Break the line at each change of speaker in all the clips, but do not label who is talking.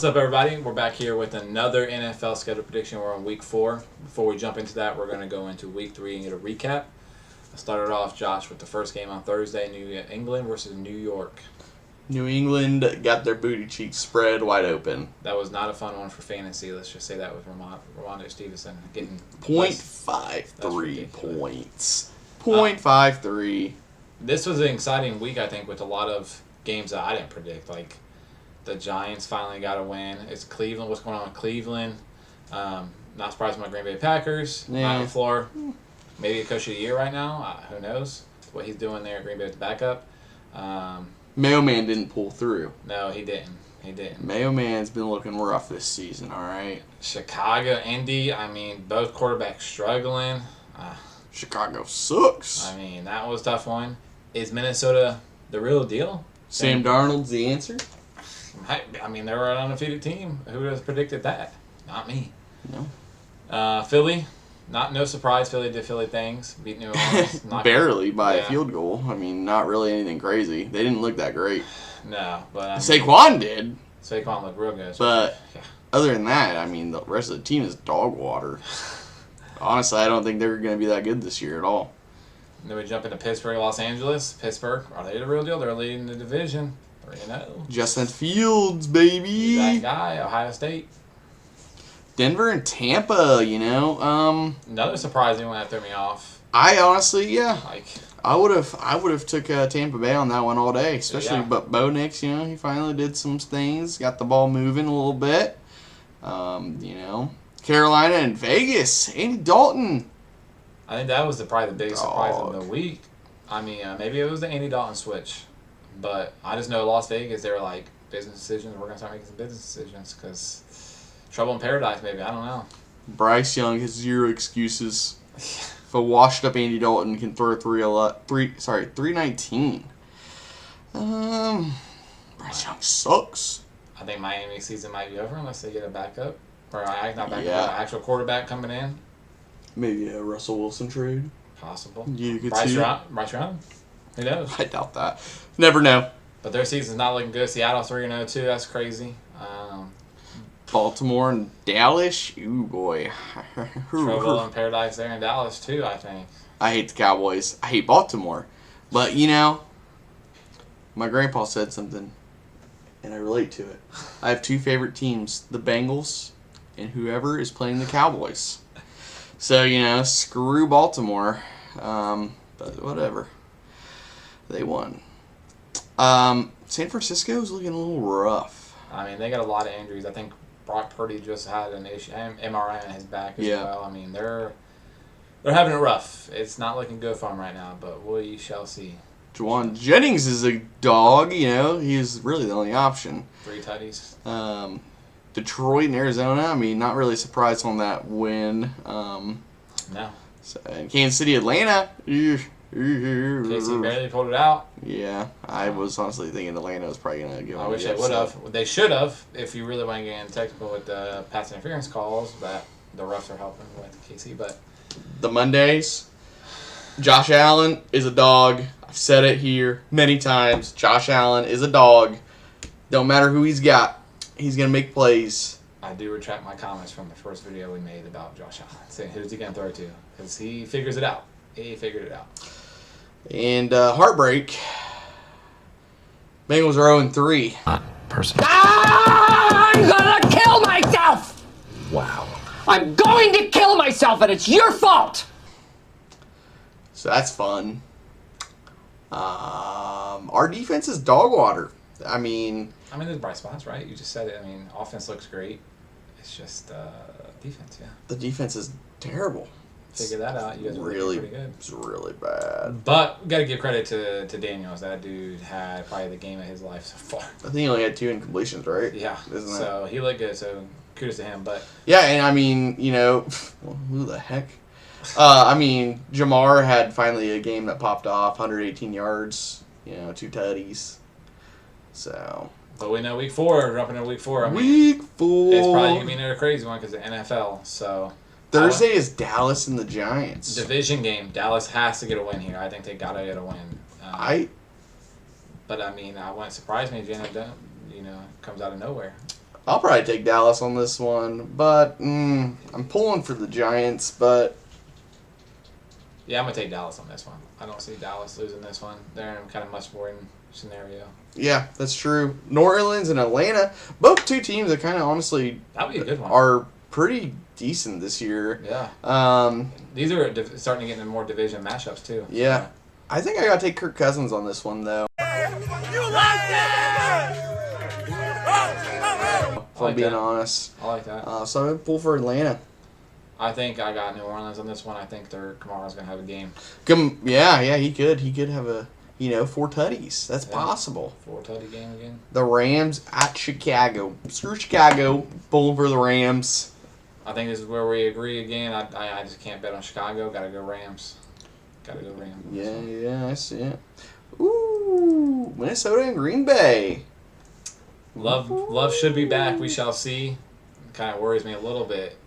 What's up, everybody? We're back here with another NFL schedule prediction. We're on week 4. Before we jump into that, we're going to go into week 3 and get a recap. I started off, Josh, with the first game on Thursday, New England versus New York.
New England got their booty cheeks spread wide open.
That was not a fun one for fantasy. Let's just say that with Ramondre Stevenson getting
0.53 points. 0.53.
This was an exciting week, I think, with a lot of games that I didn't predict. Like, the Giants finally got a win. It's Cleveland. What's going on with Cleveland? Not surprised by Green Bay Packers. Matt LaFleur, maybe a coach of the year right now. Who knows what he's doing there at Green Bay with the backup.
Mailman didn't pull through.
No, he didn't.
Mailman's been looking rough this season, all right?
Chicago, Indy, both quarterbacks struggling.
Chicago sucks.
That was a tough one. Is Minnesota the real deal?
Sam Darnold's the answer?
They were an undefeated team. Who would have predicted that? Not me.
No.
Philly, no surprise. Philly did Philly things. Beat New Orleans.
Barely by a field goal. Not really anything crazy. They didn't look that great.
No, but
Saquon did.
Saquon looked real good.
But other than that, the rest of the team is dog water. Honestly, I don't think they're going to be that good this year at all.
Then we jump into Pittsburgh, Los Angeles. Pittsburgh, are they the real deal? They're leading the division. 3-0.
Justin Fields, baby.
That guy, Ohio State.
Denver and Tampa,
Another surprising one that threw me off.
I honestly, I would have took Tampa Bay on that one all day, especially. But Bo Nix, he finally did some things, got the ball moving a little bit. Carolina and Vegas, Andy Dalton.
I think that was probably the biggest surprise of the week. Maybe it was the Andy Dalton switch. But I just know Las Vegas, they were like, business decisions, we're going to start making some business decisions because trouble in paradise, maybe. I don't know.
Bryce Young has zero excuses. If a washed-up Andy Dalton can throw 319. Bryce Young sucks.
I think Miami season might be over unless they get a backup. Or not backup, an actual quarterback coming in.
Maybe a Russell Wilson trade.
Possible.
You could
Bryce
see
Young? Who knows?
I doubt that. Never know.
But their season's not looking good. Seattle 3-0 too. That's crazy.
Baltimore and Dallas. Ooh, boy.
Trouble in paradise there in Dallas too, I think.
I hate the Cowboys. I hate Baltimore. But, my grandpa said something, and I relate to it. I have two favorite teams, the Bengals and whoever is playing the Cowboys. So, screw Baltimore. But whatever. They won. San Francisco's looking a little rough.
They got a lot of injuries. I think Brock Purdy just had an issue, MRI on his back as well. They're having it rough. It's not looking good for them right now, but we shall see.
Juwan Jennings is a dog, he's really the only option.
3 tutties.
Detroit and Arizona, not really surprised on that win.
No.
So, and Kansas City, Atlanta.
KC barely pulled it out.
Yeah, I was honestly thinking Atlanta was probably going to give them.
I wish they would have. They should have, if you really want to get in technical with the pass interference calls, but the refs are helping with KC. But
the Mondays, Josh Allen is a dog. I've said it here many times. Josh Allen is a dog. Don't matter who he's got. He's going to make plays.
I do retract my comments from the first video we made about Josh Allen, saying who's he going to throw to, because he figures it out. He figured it out.
And heartbreak. Bengals are 0-3.
I'm gonna kill myself! Wow. I'm going to kill myself, and it's your fault!
So that's fun. Our defense is dog water.
There's bright spots, right? You just said it. Offense looks great. It's just defense, yeah.
The defense is terrible.
Figure that out. You guys are
really
pretty good.
It's really bad.
But we got to give credit to Daniels. That dude had probably the game of his life so far.
I think he only had 2 incompletions, right?
Yeah. So he looked good. So kudos to him. But
yeah, and who the heck? Jamar had finally a game that popped off, 118 yards, 2 tutties. So.
But we know week 4, jumping into week 4.
Week 4.
It's probably going to be another crazy one because the NFL. So.
Thursday is Dallas and the Giants.
Division game. Dallas has to get a win here. I think they got to get a win. But I wouldn't surprise me if Jalen, comes out of nowhere.
I'll probably take Dallas on this one, but I'm pulling for the Giants, but
Yeah, I'm going to take Dallas on this one. I don't see Dallas losing this one. They're in kind of much more scenario.
yeah, that's true. New Orleans and Atlanta, both two teams that kind of honestly
That would be a good one.
are pretty decent this year.
Yeah. These are starting to get into more division matchups, too.
Yeah. I think I got to take Kirk Cousins on this one, though.
You like that?
If I'm being honest.
I like that.
So I'm going to pull for Atlanta.
I think I got New Orleans on this one. I think Kamara's going to have a game.
Yeah, he could. He could have 4 tutties. That's possible.
4-tutty game again.
The Rams at Chicago. Screw Chicago. Pulling for the Rams.
I think this is where we agree again. I just can't bet on Chicago. Got to go Rams. Got to go Rams.
Yeah, I see it. Ooh, Minnesota and Green Bay.
Love should be back. We shall see. Kind of worries me a little bit.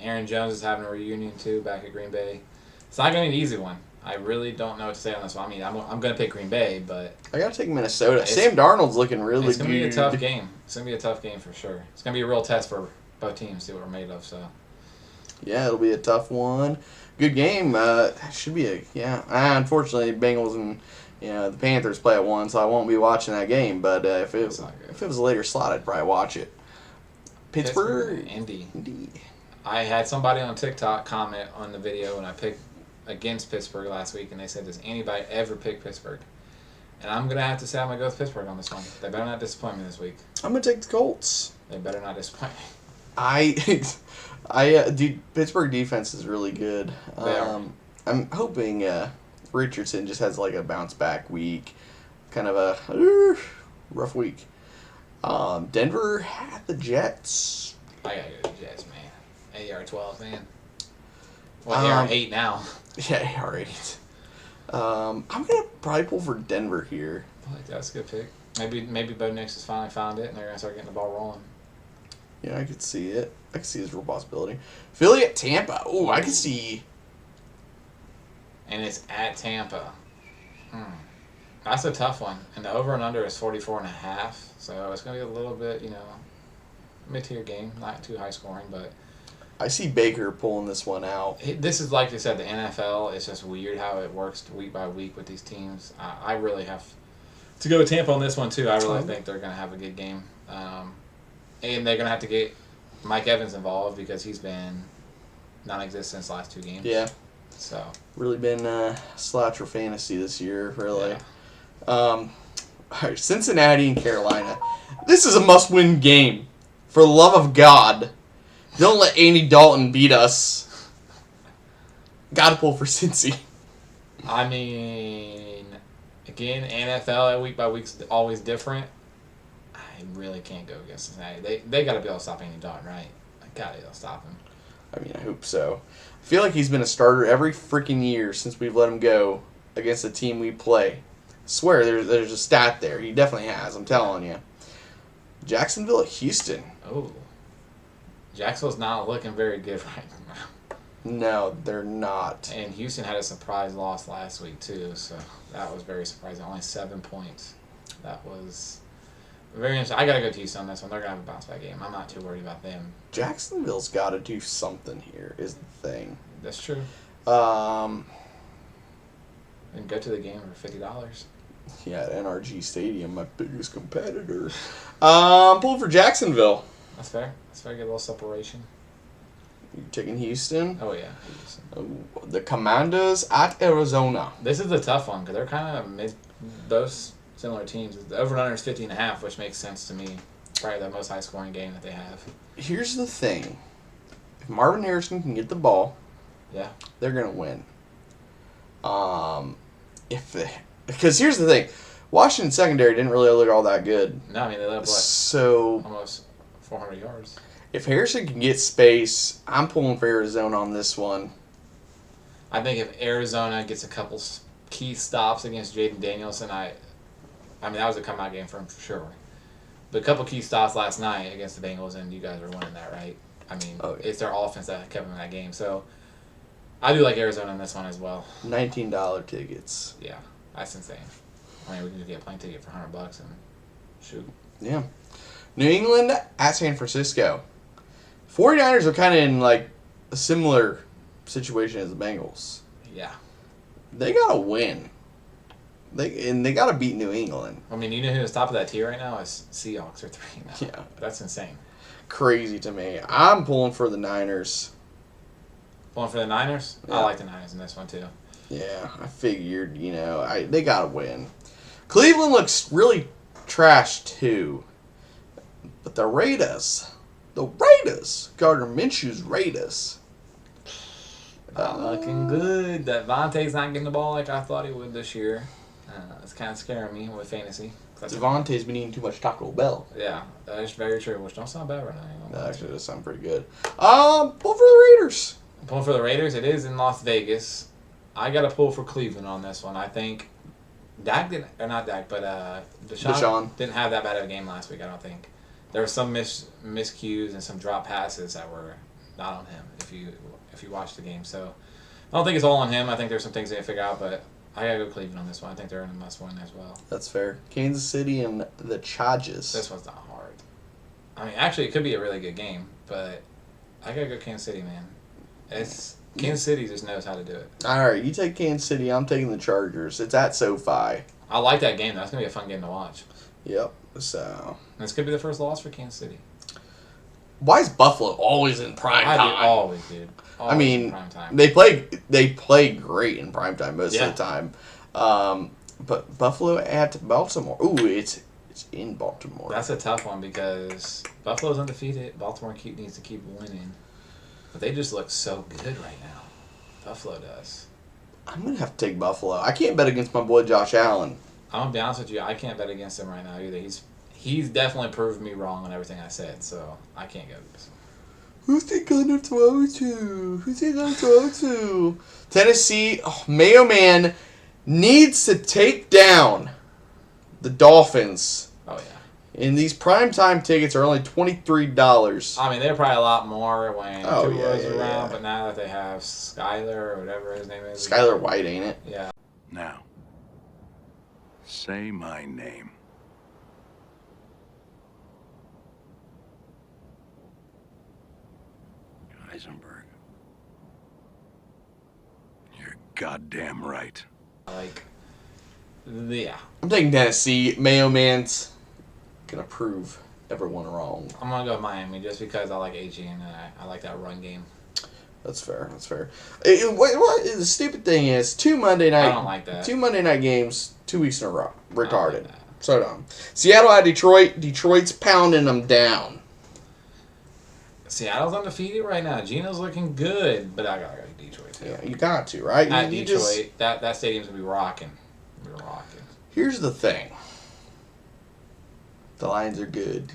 Aaron Jones is having a reunion too back at Green Bay. It's not going to be an easy one. I really don't know what to say on this one. I mean, I'm going to pick Green Bay, but
I got to take Minnesota. Sam Darnold's looking really good.
it's going to be a tough game. It's going to be a tough game for sure. It's going to be a real test for both teams, see what we're made of. So
Yeah, it'll be a tough one. Good game. Should be unfortunately, Bengals and the Panthers play at 1, so I won't be watching that game. But if it was a later slot, I'd probably watch it. Pittsburgh,
Indy.
Indy.
I had somebody on TikTok comment on the video when I picked against Pittsburgh last week, and they said, "Does anybody ever pick Pittsburgh?" And I'm gonna have to say I'm gonna go with Pittsburgh on this one. They better not disappoint me this week.
I'm gonna take the Colts.
They better not disappoint me.
Dude, Pittsburgh defense is really good.
They are.
I'm hoping Richardson just has like a bounce back week, kind of a rough week. Denver at the Jets.
I gotta go to the Jets, man. AR-12, man. Well, AR-8 now.
Yeah, AR-8. I'm gonna probably pull for Denver here.
I like that's a good pick. Maybe Bo Nix has finally found it, and they're gonna start getting the ball rolling.
Yeah, I could see it. I could see his real possibility. Philly at Tampa. Oh, I could see.
And it's at Tampa. That's a tough one. And the over and under is 44.5. So it's going to be a little bit, mid-tier game. Not too high scoring, but
I see Baker pulling this one out.
this is, like you said, the NFL. It's just weird how it works week by week with these teams. I really have to go with Tampa on this one, too. I really think they're going to have a good game. And they're going to have to get Mike Evans involved because he's been non-existent the last 2 games.
Yeah.
So
Really been sloucher fantasy this year, really.
Yeah.
All right, Cincinnati and Carolina. This is a must-win game. For the love of God, don't let Andy Dalton beat us. Gotta pull for Cincy.
I mean, again, NFL week by week's always different. I really can't go against Cincinnati. They got to be able to stop Andy Dalton, right? I got to be able to stop him.
I mean, I hope so. I feel like he's been a starter every freaking year since we've let him go against the team we play. I swear, there's a stat there. He definitely has, I'm telling you. Jacksonville at Houston.
Oh. Jacksonville's not looking very good right now.
No, they're not.
And Houston had a surprise loss last week, too, so that was very surprising. Only 7 points. That was very interesting. I got to go to Houston on this one. They're going to have a bounce back game. I'm not too worried about them.
Jacksonville's got to do something here, is the thing.
That's true.
Um,
And go to the game for $50.
Yeah, at NRG Stadium, my biggest competitor. Pull for Jacksonville.
That's fair. That's fair. Get a little separation.
You taking Houston?
Oh, yeah. Houston.
Oh, the Commanders at Arizona.
This is a tough one because they're kind of those similar teams. The over and under is 50.5, which makes sense to me. Probably the most high scoring game that they have.
Here's the thing. If Marvin Harrison can get the ball,
Yeah.
they're going to win. Because here's the thing. Washington secondary didn't really look all that good.
No, I mean, they left,
So
almost 400 yards.
if Harrison can get space, I'm pulling for Arizona on this one.
I think if Arizona gets a couple key stops against Jaden Danielson, I mean, that was a comeback game for him for sure. But a couple key stops last night against the Bengals, and you guys are winning that, right? I mean, It's their offense that kept them in that game. So I do like Arizona in this one as well.
$19 tickets.
Yeah, that's insane. I mean, we can get a plane ticket for $100 and shoot.
Yeah. New England at San Francisco. 49ers are kind of in like a similar situation as the Bengals.
Yeah.
They gotta win. They gotta beat New England.
I mean, you know who's top of that tier right now is Seahawks are 3 now.
Yeah.
That's insane.
Crazy to me. I'm pulling for the Niners.
Pulling for the Niners?
Yeah.
I like the Niners in this one too.
Yeah, I figured, they gotta win. Cleveland looks really trash too. But the Raiders, Gardner Minshew's Raiders.
Not looking good. That Vontae's not getting the ball like I thought he would this year. It's kind of scaring me with fantasy.
Devontae's been eating too much Taco Bell.
Yeah, that is very true, which don't sound bad right now.
That actually does sound pretty good. Pull for the Raiders.
Pulling for the Raiders. It is in Las Vegas. I got to pull for Cleveland on this one. I think Deshaun didn't have that bad of a game last week, I don't think. There were some miscues and some drop passes that were not on him if you watch the game. So I don't think it's all on him. I think there's some things they can figure out, but I got to go Cleveland on this one. I think they're in a must-win as well.
That's fair. Kansas City and the Chargers.
This one's not hard. I mean, actually, it could be a really good game, but I got to go Kansas City, man. Kansas City just knows how to do it.
All right, you take Kansas City. I'm taking the Chargers. It's at SoFi.
I like that game. That's going to be a fun game to watch.
Yep. So.
And this could be the first loss for Kansas City.
Why is Buffalo always in prime time?
Always, dude. Always
I mean,
in prime time.
they play great in prime time most of the time. But Buffalo at Baltimore. Ooh, it's in Baltimore.
That's a tough one because Buffalo's undefeated. Baltimore needs to keep winning. But they just look so good right now. Buffalo does.
I'm going to have to take Buffalo. I can't bet against my boy Josh Allen.
I'm going to be honest with you. I can't bet against him right now either. He's definitely proved me wrong on everything I said, so I can't go this one.
Who's he going to throw to? Tennessee, Mayo Man needs to take down the Dolphins.
Oh, yeah.
And these primetime tickets are only $23.
I mean, they're probably a lot more when
Oh,
Tua was
yeah.
around, but now that they have Skyler or whatever his name is.
Skyler White, ain't it?
Yeah.
Now, say my name. Heisenberg. You're goddamn right.
Yeah.
I'm taking Tennessee. Mayo Man's going to prove everyone wrong.
I'm going to go with Miami just because I like AG and I like that run game.
That's fair. What the stupid thing is, 2 Monday night.
I don't like that.
2 Monday night games, 2 weeks in a row. Retarded.
like that.
So dumb. Seattle at Detroit. Detroit's pounding them down.
Seattle's undefeated right now. Gino's looking good, but I got to go to Detroit too.
Yeah, you got to, right?
At
You
Detroit,
just-
that stadium's going to be rocking.
Here's the thing. The Lions are good.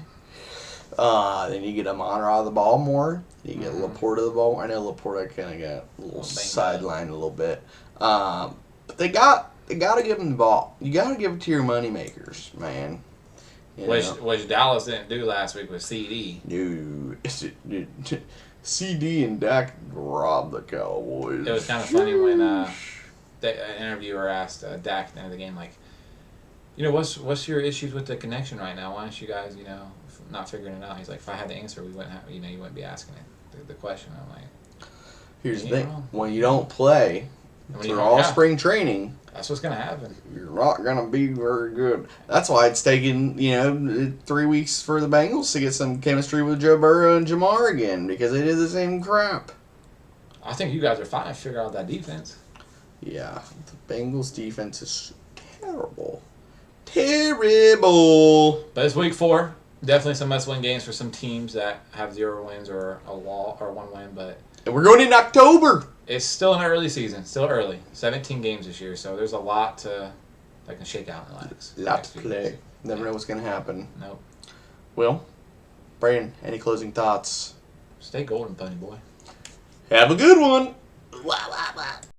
Then you get Amon Ra the ball more. You get Laporta the ball. I know Laporta kind of got a little sidelined a little bit. But they got to give him the ball. You got to give it to your money makers, man.
Which Dallas didn't do last week with CD.
No. CD and Dak robbed the Cowboys.
It was kind of funny when an interviewer asked Dak at the end of the game, like, what's your issues with the connection right now? Why aren't you guys, not figuring it out? He's like, if I had the answer, we wouldn't have, you wouldn't be asking it, the question. I'm like,
here's the thing: when you don't play for all spring training,
that's what's gonna happen.
You're not gonna be very good. That's why it's taken 3 weeks for the Bengals to get some chemistry with Joe Burrow and Jamar again because they did the same crap.
I think you guys are fine to figure out that defense.
Yeah, the Bengals defense is terrible. Terrible.
But it's week 4. Definitely some must-win games for some teams that have 0 wins or a loss or 1 win. But
and we're going in October.
It's still an early season. Still early. 17 games this year, so there's a lot that can shake out in the last.
Lot to play. Never know what's gonna happen.
Nope.
Well, Brandon, any closing thoughts?
Stay golden, Pony Boy.
Have a good one.